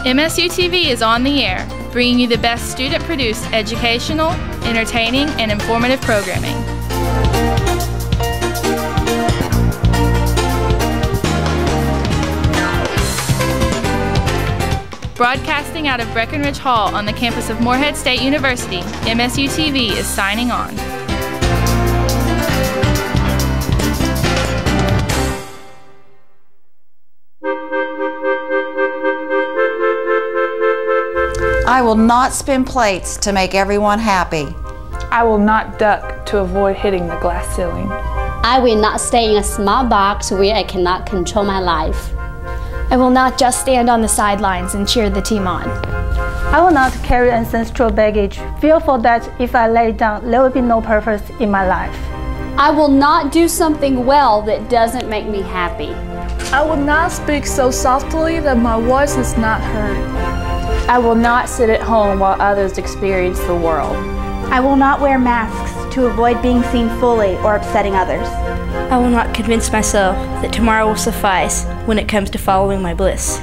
MSU TV is on the air, bringing you the best student-produced educational, entertaining, and informative programming. Broadcasting out of Breckenridge Hall on the campus of Morehead State University, MSU TV is signing on. I will not spin plates to make everyone happy. I will not duck to avoid hitting the glass ceiling. I will not stay in a small box where I cannot control my life. I will not just stand on the sidelines and cheer the team on. I will not carry ancestral baggage, fearful that if I lay down, there will be no purpose in my life. I will not do something well that doesn't make me happy. I will not speak so softly that my voice is not heard. I will not sit at home while others experience the world. I will not wear masks to avoid being seen fully or upsetting others. I will not convince myself that tomorrow will suffice when it comes to following my bliss.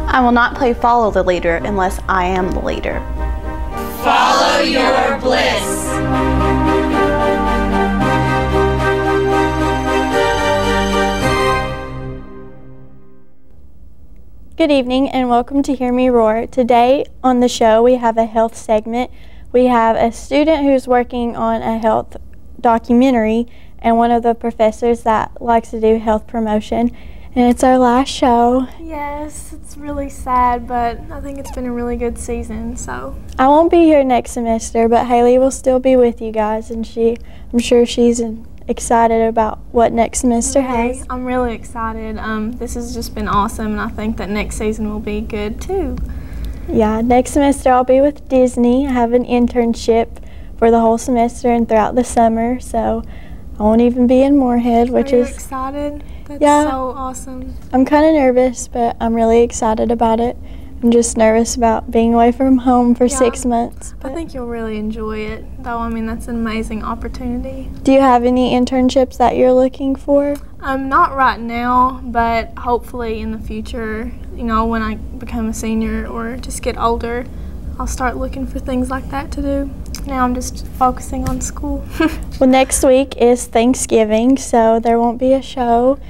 I will not play follow the leader unless I am the leader. Follow your bliss. Good evening and welcome to Hear Me Roar. Today on the show we have a health segment. We have a student who's working on a health documentary and one of the professors that likes to do health promotion. And it's our last show. Yes, it's really sad, but I think it's been a really good season, so. I won't be here next semester, but Haley will still be with you guys, and I'm sure she's excited about what next semester has. I'm really excited. This has just been awesome, and I think that next season will be good too. Yeah, next semester I'll be with Disney. I have an internship for the whole semester and throughout the summer, so I won't even be in Morehead, which is excited. That's yeah, so awesome. I'm kind of nervous, but I'm really excited about it. I'm just nervous about being away from home for 6 months. I think you'll really enjoy it, though. I mean, that's an amazing opportunity. Do you have any internships that you're looking for? Not right now, but hopefully in the future, you know, when I become a senior or just get older, I'll start looking for things like that to do. Now I'm just focusing on school. Well, next week is Thanksgiving, so there won't be a show,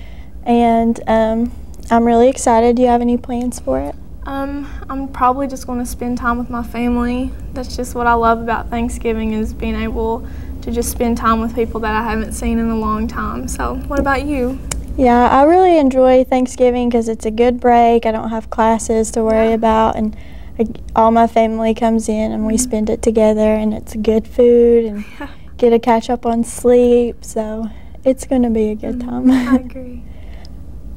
and I'm really excited. Do you have any plans for it? I'm probably just going to spend time with my family. That's just what I love about Thanksgiving, is being able to just spend time with people that I haven't seen in a long time. So what about you? Yeah, I really enjoy Thanksgiving because it's a good break. I don't have classes to worry about, and all my family comes in and we spend it together, and it's good food and get to catch up on sleep, so it's going to be a good time. I agree.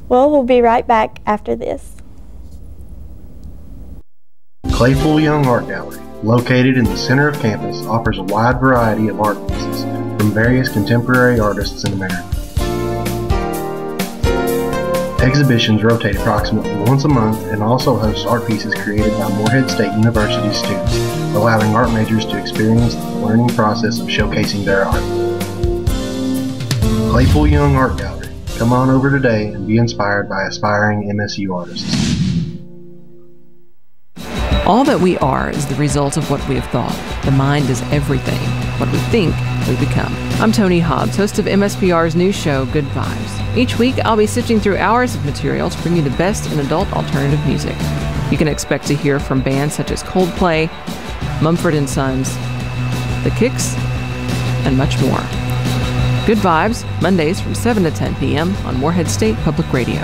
Well, we'll be right back after this. Claypool Young Art Gallery, located in the center of campus, offers a wide variety of art pieces from various contemporary artists in America. Exhibitions rotate approximately once a month and also hosts art pieces created by Morehead State University students, allowing art majors to experience the learning process of showcasing their art. Claypool Young Art Gallery. Come on over today and be inspired by aspiring MSU artists. All that we are is the result of what we have thought. The mind is everything. What we think, we become. I'm Tony Hobbs, host of MSPR's new show, Good Vibes. Each week, I'll be sifting through hours of material to bring you the best in adult alternative music. You can expect to hear from bands such as Coldplay, Mumford & Sons, The Kicks, and much more. Good Vibes, Mondays from 7 to 10 p.m. on Morehead State Public Radio.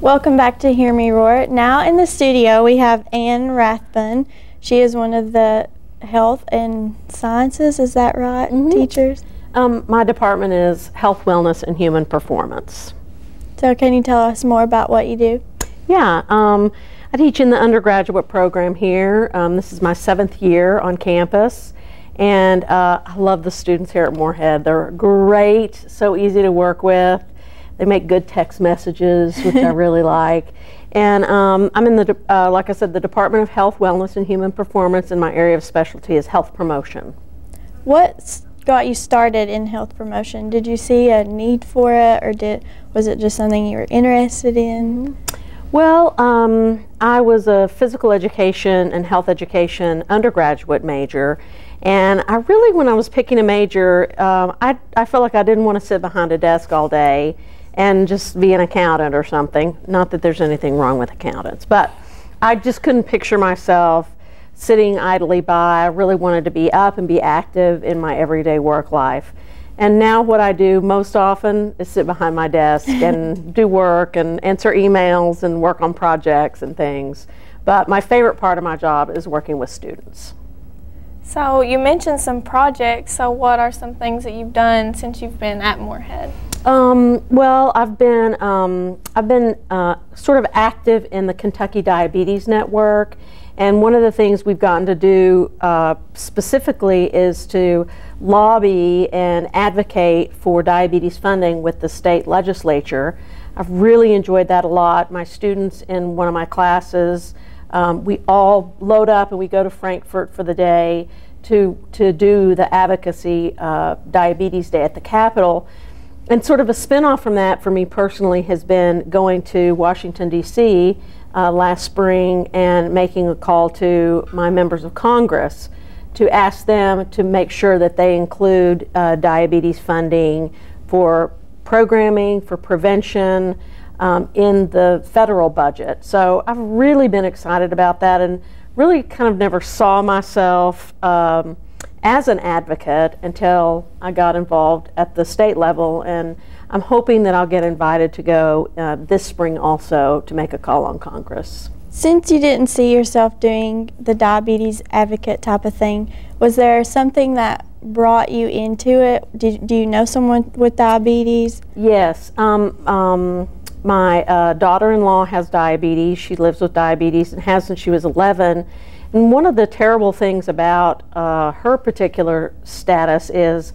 Welcome back to Hear Me Roar. Now in the studio we have Ann Rathbun. She is one of the health and sciences, is that right, teachers? My department is Health, Wellness, and Human Performance. So can you tell us more about what you do? Yeah, I teach in the undergraduate program here. This is my 7th year on campus, and I love the students here at Moorhead. They're great, so easy to work with. They make good text messages, which I really like. And I'm in the, like I said, the Department of Health, Wellness, and Human Performance, and my area of specialty is health promotion. What got you started in health promotion? Did you see a need for it, or was it just something you were interested in? Well, I was a physical education and health education undergraduate major, and I really, when I was picking a major, I felt like I didn't want to sit behind a desk all day and just be an accountant or something. Not that there's anything wrong with accountants, but I just couldn't picture myself sitting idly by. I really wanted to be up and be active in my everyday work life. And now what I do most often is sit behind my desk and do work and answer emails and work on projects and things. But my favorite part of my job is working with students. So you mentioned some projects. So what are some things that you've done since you've been at Moorhead? Well, I've been sort of active in the Kentucky Diabetes Network, and one of the things we've gotten to do specifically is to lobby and advocate for diabetes funding with the state legislature. I've really enjoyed that a lot. My students in one of my classes, we all load up and we go to Frankfurt for the day to do the advocacy Diabetes Day at the Capitol. And sort of a spin-off from that for me personally has been going to Washington, D.C. Last spring and making a call to my members of Congress to ask them to make sure that they include diabetes funding for programming, for prevention in the federal budget. So I've really been excited about that and really kind of never saw myself as an advocate until I got involved at the state level, and I'm hoping that I'll get invited to go this spring also to make a call on Congress. Since you didn't see yourself doing the diabetes advocate type of thing, was there something that brought you into it? Do you know someone with diabetes? Yes. My daughter-in-law has diabetes. She lives with diabetes and has since she was 11. And one of the terrible things about her particular status is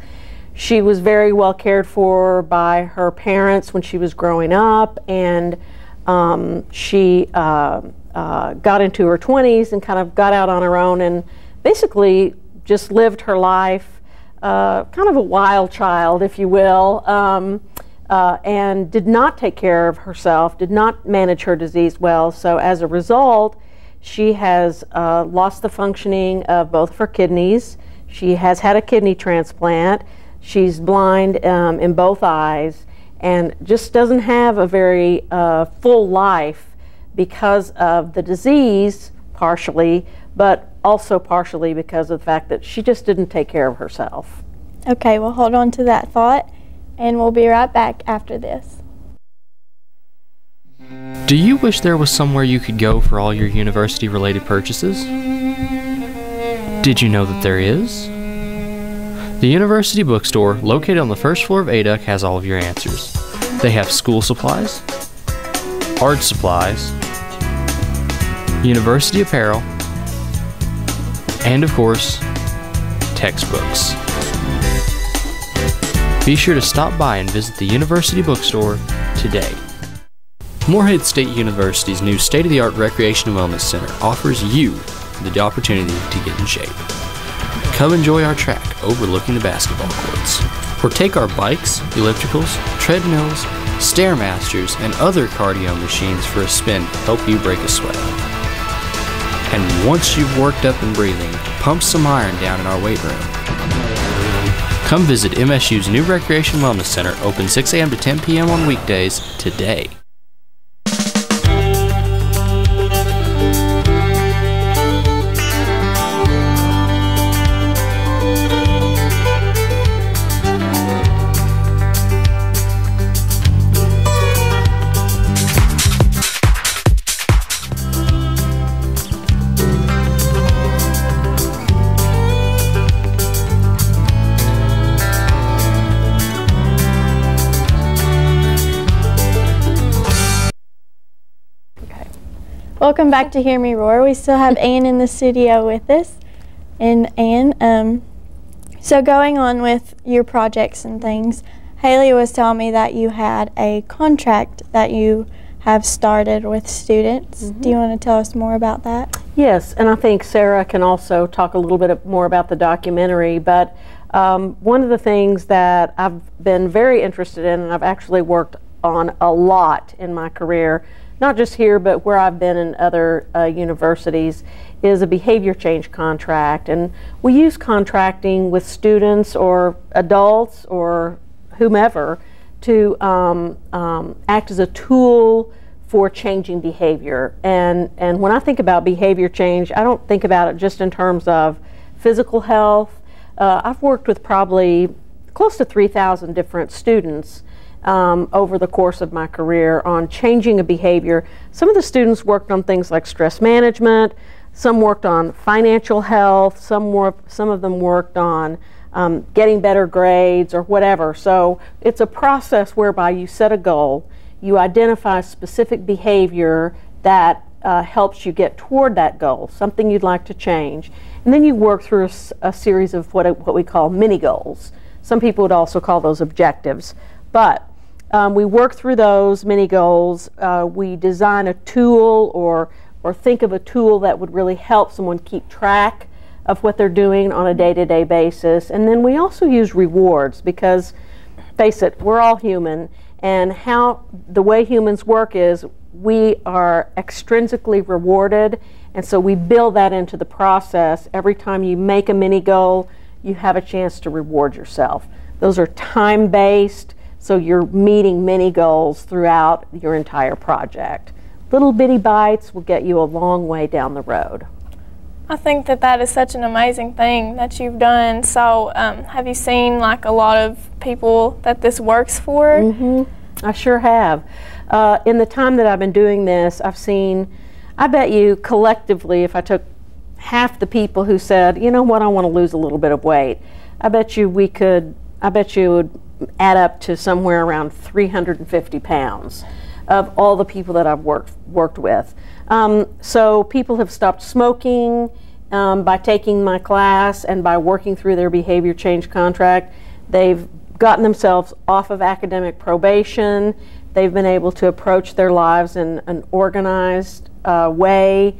she was very well cared for by her parents when she was growing up, and she got into her 20s and kind of got out on her own and basically just lived her life, kind of a wild child, if you will, and did not take care of herself, did not manage her disease well. So as a result, she has lost the functioning of both of her kidneys. She has had a kidney transplant. She's blind in both eyes and just doesn't have a very full life because of the disease, partially, but also partially because of the fact that she just didn't take care of herself. Okay, well, hold on to that thought, and we'll be right back after this. Do you wish there was somewhere you could go for all your university-related purchases? Did you know that there is? The University Bookstore, located on the first floor of ADUC, has all of your answers. They have school supplies, art supplies, university apparel, and of course, textbooks. Be sure to stop by and visit the University Bookstore today. Moorhead State University's new state-of-the-art Recreation and Wellness Center offers you the opportunity to get in shape. Come enjoy our track overlooking the basketball courts, or take our bikes, ellipticals, treadmills, Stairmasters, and other cardio machines for a spin to help you break a sweat. And once you've worked up and breathing, pump some iron down in our weight room. Come visit MSU's new Recreation Wellness Center, open 6 a.m. to 10 p.m. on weekdays today. Welcome back to Hear Me Roar. We still have Ann in the studio with us. And Ann, so going on with your projects and things, Haley was telling me that you had a contract that you have started with students. Do you want to tell us more about that? Yes, and I think Sarah can also talk a little bit more about the documentary, but one of the things that I've been very interested in, and I've actually worked on a lot in my career, not just here but where I've been in other universities, is a behavior change contract. And we use contracting with students or adults or whomever to act as a tool for changing behavior. And when I think about behavior change, I don't think about it just in terms of physical health. I've worked with probably close to 3,000 different students over the course of my career on changing a behavior. Some of the students worked on things like stress management, some worked on financial health, some of them worked on getting better grades or whatever. So it's a process whereby you set a goal, you identify specific behavior that helps you get toward that goal, something you'd like to change, and then you work through a series of what we call mini goals. Some people would also call those objectives, but we work through those mini goals. We design a tool or think of a tool that would really help someone keep track of what they're doing on a day-to-day basis. And then we also use rewards because, face it, we're all human, and the way humans work is we are extrinsically rewarded, and so we build that into the process. Every time you make a mini goal, you have a chance to reward yourself. Those are time-based, so you're meeting mini goals throughout your entire project. Little bitty bites will get you a long way down the road. I think that is such an amazing thing that you've done. So have you seen like a lot of people that this works for? I sure have. In the time that I've been doing this, I've seen, I bet you collectively, if I took half the people who said, you know what, I want to lose a little bit of weight, I bet you it would add up to somewhere around 350 pounds of all the people that I've worked with. So people have stopped smoking by taking my class and by working through their behavior change contract. They've gotten themselves off of academic probation. They've been able to approach their lives in an organized way,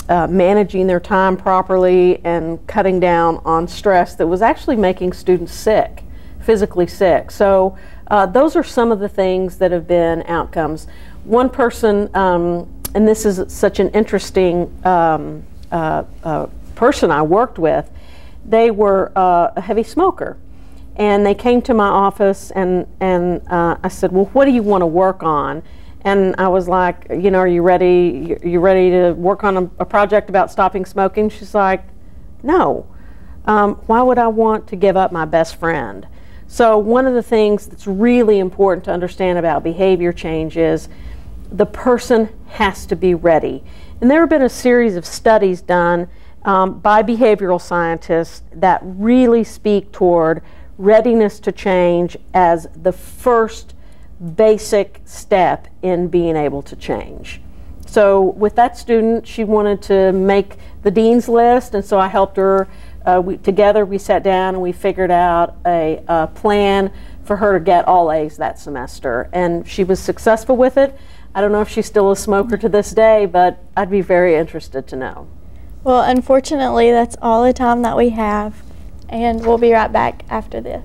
managing their time properly and cutting down on stress that was actually making students sick, physically sick. So those are some of the things that have been outcomes. One person, and this is such an interesting person I worked with, they were a heavy smoker. And they came to my office and I said, well, what do you want to work on? And I was like, you know, are you ready to work on a project about stopping smoking? She's like, no. Why would I want to give up my best friend? So one of the things that's really important to understand about behavior change is the person has to be ready. And there have been a series of studies done by behavioral scientists that really speak toward readiness to change as the first basic step in being able to change. So with that student, she wanted to make the dean's list, and so I helped her. Together we sat down and we figured out a plan for her to get all A's that semester, and she was successful with it. I don't know if she's still a smoker to this day, but I'd be very interested to know. Well, unfortunately, that's all the time that we have, and we'll be right back after this.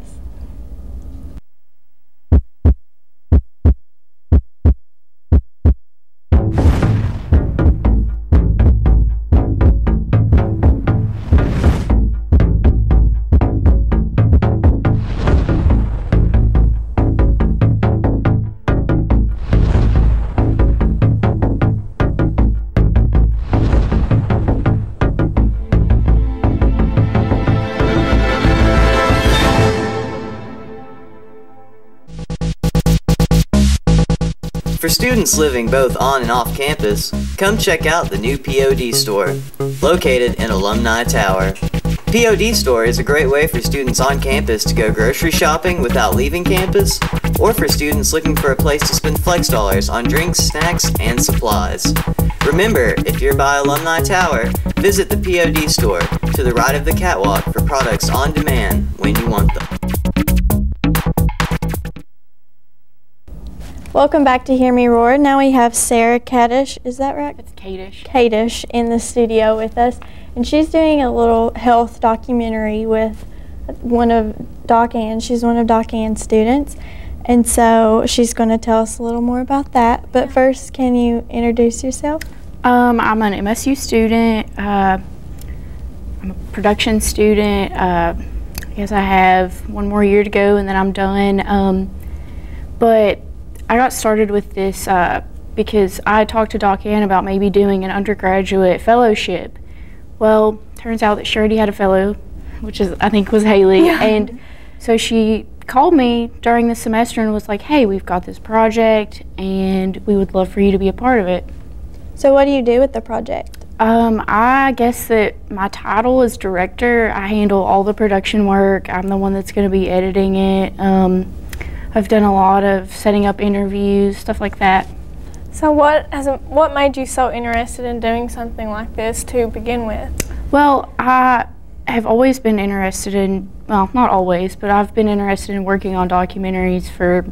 For students living both on and off campus, come check out the new POD store, located in Alumni Tower. POD store is a great way for students on campus to go grocery shopping without leaving campus, or for students looking for a place to spend flex dollars on drinks, snacks, and supplies. Remember, if you're by Alumni Tower, visit the POD store to the right of the catwalk for products on demand when you want them. Welcome back to Hear Me Roar. Now we have Sarah Kadish, is that right? It's Kadish. Kadish in the studio with us, and she's doing a little health documentary with one of Doc Ann. She's one of Doc Ann's students, and so she's going to tell us a little more about that. But first, can you introduce yourself? I'm an MSU student. I'm a production student. I guess I have one more year to go and then I'm done. But I got started with this because I talked to Doc Ann about maybe doing an undergraduate fellowship. Well, turns out that she already had a fellow, which I think was Haley. Yeah. And so she called me during the semester and was like, hey, we've got this project and we would love for you to be a part of it. So what do you do with the project? I guess that my title is director. I handle all the production work. I'm the one that's going to be editing it. I've done a lot of setting up interviews, stuff like that. So what made you so interested in doing something like this to begin with? Well, I have always been interested in, well, not always, but I've been interested in working on documentaries for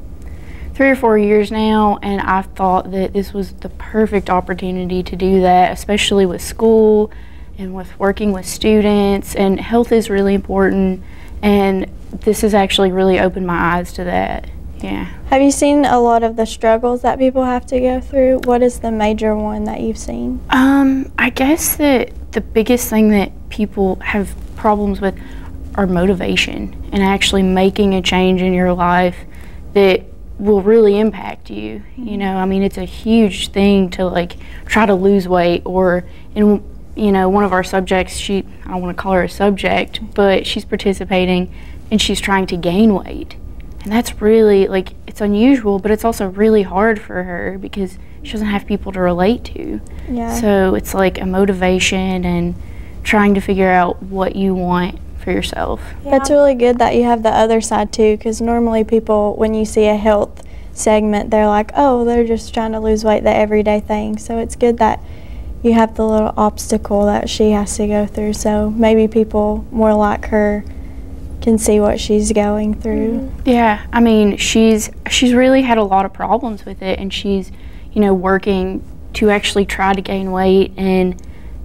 3 or 4 years now, and I thought that this was the perfect opportunity to do that, especially with school and with working with students, and health is really important, and this has actually really opened my eyes to that. Yeah. Have you seen a lot of the struggles that people have to go through? What is the major one that you've seen? I guess that the biggest thing that people have problems with are motivation and actually making a change in your life that will really impact you. You know, I mean, it's a huge thing to like try to lose weight, or in, you know, one of our subjects, I don't want to call her a subject, but she's participating and she's trying to gain weight. And that's really, like, it's unusual, but it's also really hard for her because she doesn't have people to relate to. Yeah. So it's like a motivation and trying to figure out what you want for yourself. Yeah. That's really good that you have the other side too, because normally people, when you see a health segment, they're like, oh, they're just trying to lose weight, the everyday thing. So it's good that you have the little obstacle that she has to go through, so maybe people more like her can see what she's going through. Yeah, I mean, she's really had a lot of problems with it, and she's, you know, working to actually try to gain weight, and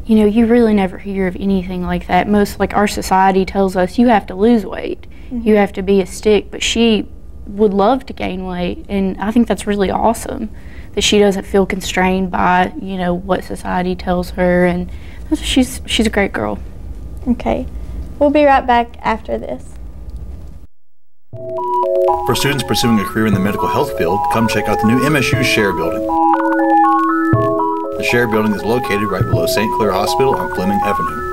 you know, you really never hear of anything like that. Most, like, our society tells us you have to lose weight, you have to be a stick, but she would love to gain weight, and I think that's really awesome that she doesn't feel constrained by, you know, what society tells her, and she's a great girl. Okay, we'll be right back after this. For students pursuing a career in the medical health field, come check out the new MSU Share Building. The Share Building is located right below St. Clair Hospital on Fleming Avenue.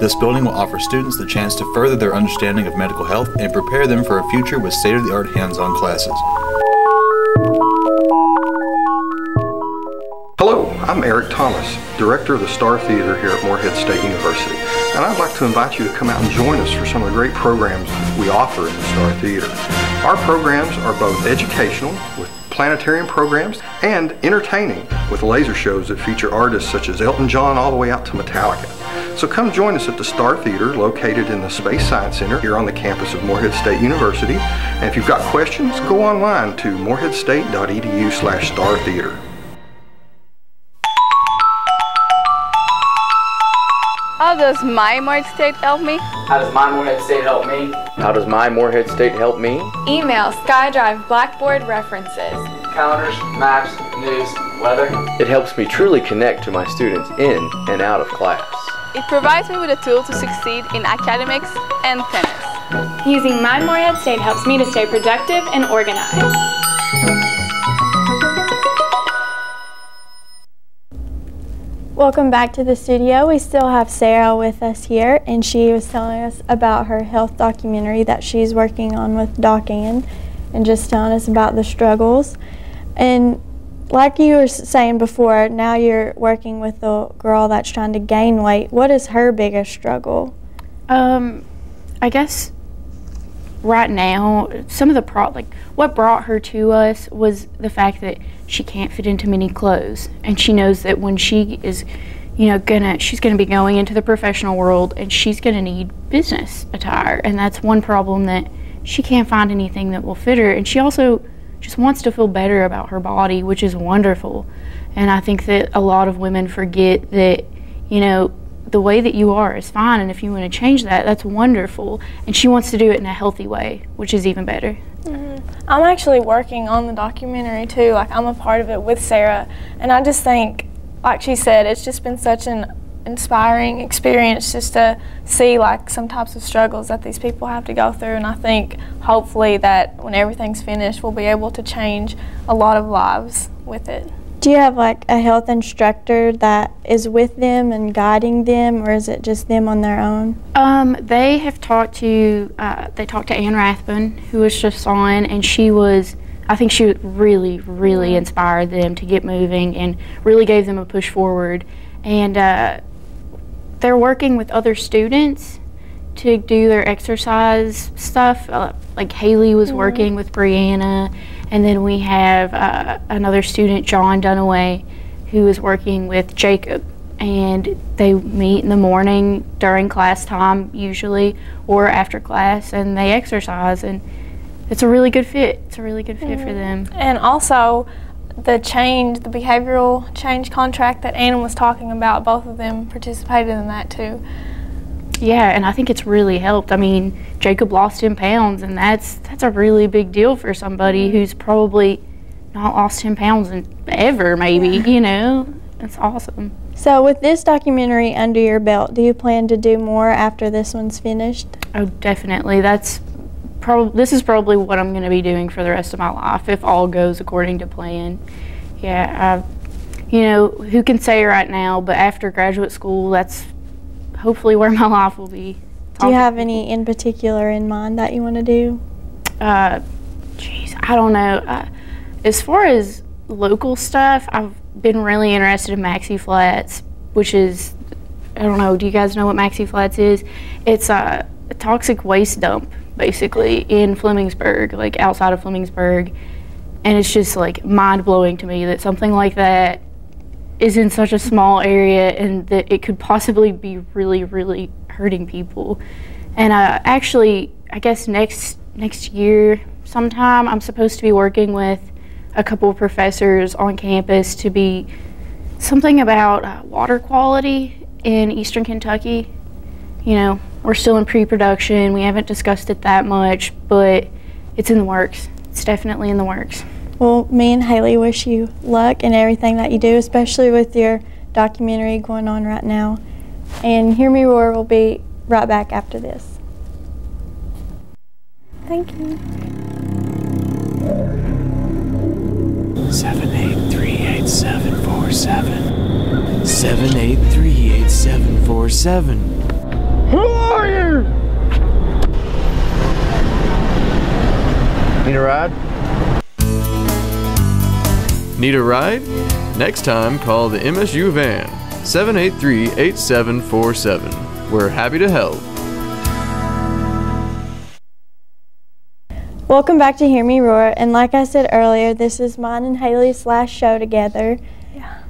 This building will offer students the chance to further their understanding of medical health and prepare them for a future with state-of-the-art hands-on classes. Hello, I'm Eric Thomas, Director of the Star Theater here at Morehead State University, and I'd like to invite you to come out and join us for some of the great programs we offer in the Star Theater. Our programs are both educational, with planetarium programs, and entertaining, with laser shows that feature artists such as Elton John all the way out to Metallica. So come join us at the Star Theater, located in the Space Science Center here on the campus of Morehead State University. And if you've got questions, go online to moreheadstate.edu/startheater. How does my Morehead State help me? How does my Morehead State help me? How does my Morehead State help me? Email, SkyDrive, Blackboard references. Calendars, maps, news, weather. It helps me truly connect to my students in and out of class. It provides me with a tool to succeed in academics and tennis. Using my Morehead State helps me to stay productive and organized. Welcome back to the studio. We still have Sarah with us here, and she was telling us about her health documentary that she's working on with Doc Ann, and just telling us about the struggles. And like you were saying before, now you're working with a girl that's trying to gain weight. What is her biggest struggle? I guess right now, some of the what brought her to us was the fact that she can't fit into many clothes, and she knows that when she is, she's gonna be going into the professional world, and she's gonna need business attire, and that's one problem, that she can't find anything that will fit her, and she also just wants to feel better about her body, which is wonderful. And I think that a lot of women forget that, the way that you are is fine, and if you want to change that, that's wonderful. And she wants to do it in a healthy way, which is even better. I'm actually working on the documentary too. Like, I'm a part of it with Sarah, and I just think, like she said, it's just been such an inspiring experience just to see like some types of struggles that these people have to go through. And I think hopefully that when everything's finished, we'll be able to change a lot of lives with it. Do you have like a health instructor that is with them and guiding them, or is it just them on their own? They have talked to Ann Rathbun, who was just on, and I think she really, really inspired them to get moving and really gave them a push forward. And they're working with other students to do their exercise stuff. Like Haley was working with Brianna, and then we have another student, John Dunaway, who is working with Jacob. And they meet in the morning during class time usually, or after class, and they exercise, and it's a really good fit. It's a really good fit for them. And also the behavioral change contract that Anna was talking about, both of them participated in that too. Yeah, and I think it's really helped. I mean, Jacob lost 10 pounds, and that's a really big deal for somebody who's probably not lost 10 pounds in ever, maybe, It's awesome. So with this documentary under your belt, do you plan to do more after this one's finished? Oh, definitely. This is probably what I'm going to be doing for the rest of my life, if all goes according to plan. Yeah, who can say right now, but after graduate school, that's hopefully where my life will be. Do you have any in particular in mind that you want to do? I don't know. As far as local stuff, I've been really interested in Maxi Flats, which is, I don't know, do you guys know what Maxi Flats is? It's a toxic waste dump, basically, in Flemingsburg, like outside of Flemingsburg. And it's just like mind-blowing to me that something like that is in such a small area, and that it could possibly be really, really hurting people. And actually, I guess next year sometime, I'm supposed to be working with a couple of professors on campus to be something about water quality in Eastern Kentucky. We're still in pre-production. We haven't discussed it that much, but it's in the works. It's definitely in the works. Well, me and Haley wish you luck in everything that you do, especially with your documentary going on right now. And Hear Me Roar will be right back after this. Thank you. 7838747. 7838747. Who are you? Need a ride? Need a ride? Next time, call the MSU van, 783-8747. We're happy to help. Welcome back to Hear Me Roar, and like I said earlier, this is mine and Haley's last show together. Yeah.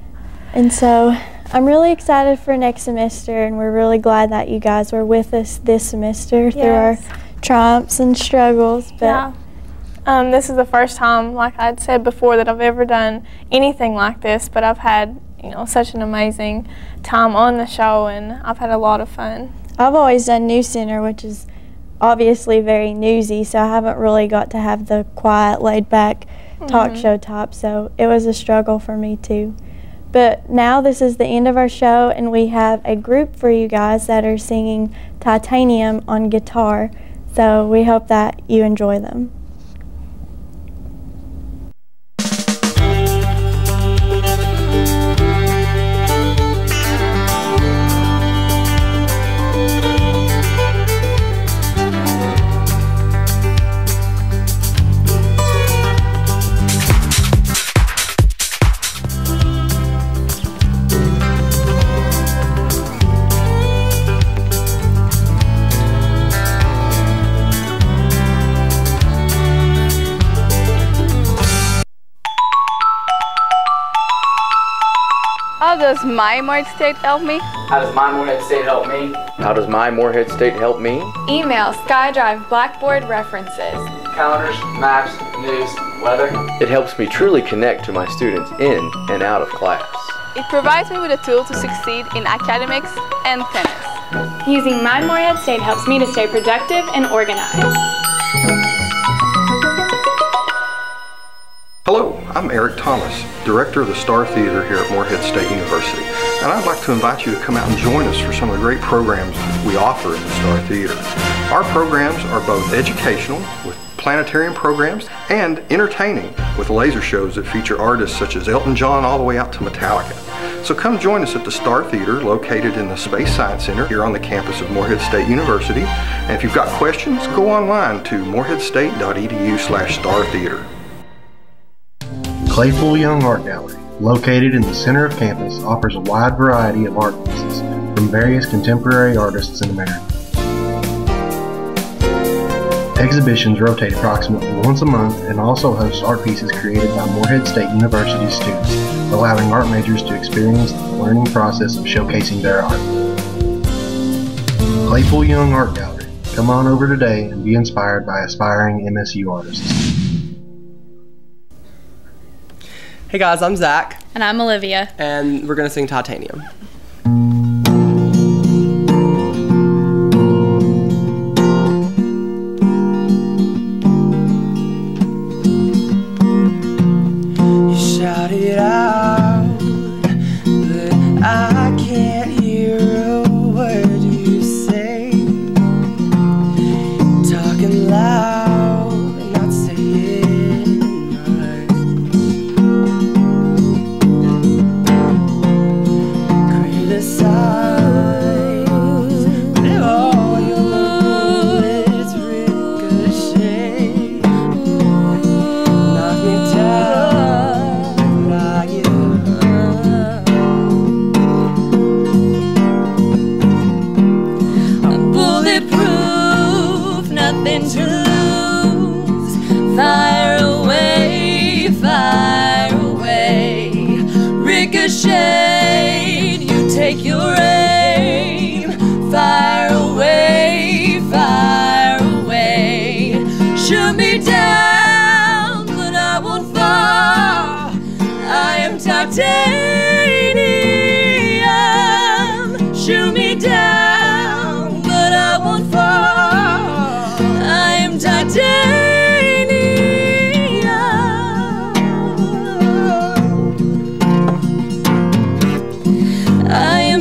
And so I'm really excited for next semester, and we're really glad that you guys were with us this semester through our triumphs and struggles. But yeah. This is the first time, like I'd said before, that I've ever done anything like this, but I've had, such an amazing time on the show, and I've had a lot of fun. I've always done News Center, which is obviously very newsy, so I haven't really got to have the quiet, laid-back talk show type, so it was a struggle for me too. But now this is the end of our show, and we have a group for you guys that are singing Titanium on guitar, so we hope that you enjoy them. my Morehead State help me? How does my Morehead State help me? How does my Morehead State help me? Email SkyDrive Blackboard references. Calendars, maps, news, weather. It helps me truly connect to my students in and out of class. It provides me with a tool to succeed in academics and tennis. Using My Morehead State helps me to stay productive and organized. Hello, I'm Eric Thomas, Director of the Star Theater here at Morehead State University, and I'd like to invite you to come out and join us for some of the great programs we offer in the Star Theater. Our programs are both educational, with planetarium programs, and entertaining, with laser shows that feature artists such as Elton John all the way out to Metallica. So come join us at the Star Theater, located in the Space Science Center here on the campus of Morehead State University. And if you've got questions, go online to moreheadstate.edu/startheater. Claypool Young Art Gallery, located in the center of campus, offers a wide variety of art pieces from various contemporary artists in America. Exhibitions rotate approximately once a month and also host art pieces created by Morehead State University students, allowing art majors to experience the learning process of showcasing their art. Claypool Young Art Gallery. Come on over today and be inspired by aspiring MSU artists. Hey guys, I'm Zach. And I'm Olivia. And we're going to sing Titanium. You shout it out, but I can't hear a word you say. Talking loud and not saying much. Criticize, but all your bullets ricochet. Knock me down, but I get up. I'm bulletproof, nothing to lose. Fire away, fire away. Ricochet, you take your aim. Fire away, fire away. Shoot me down, but I won't fall. I am titanium. Shoot me down, but I won't fall. I am titanium. I am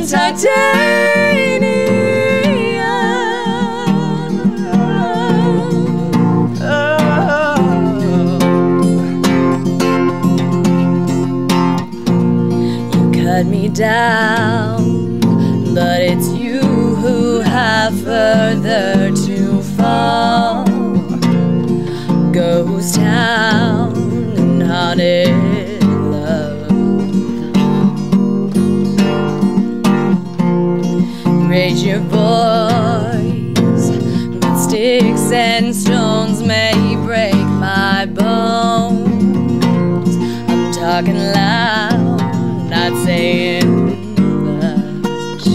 You cut me down, but it's you who have further to fall. Ghost town and haunted love. Raise your voice, but sticks and stones may break my bones. I'm talking loud, not saying much.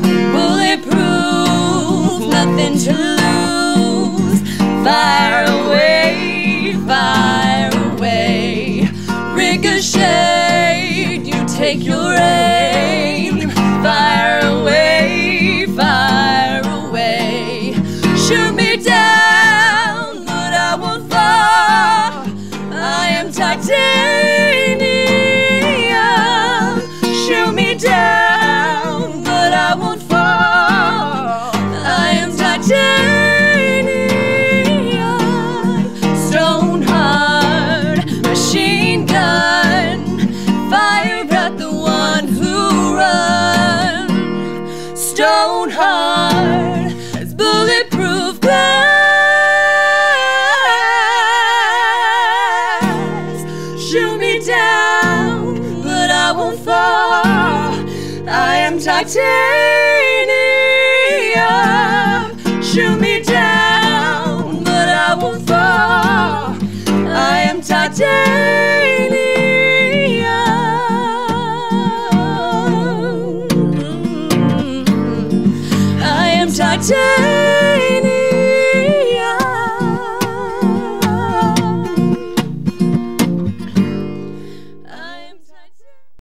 I'm bulletproof, nothing to lose. Fire away, fire away. Ricochet, you take your aim. Fire away, fire away. Shoot me down, but I won't fall. I am titanium. Shoot me down, but I won't fall. I am titanium. Stone hard, machine gun. Fire at the one who runs. Stone hard as bulletproof glass. Shoot me down, but I won't fall. I am titanium. Shoot me down, but I won't fall. I am titanium. take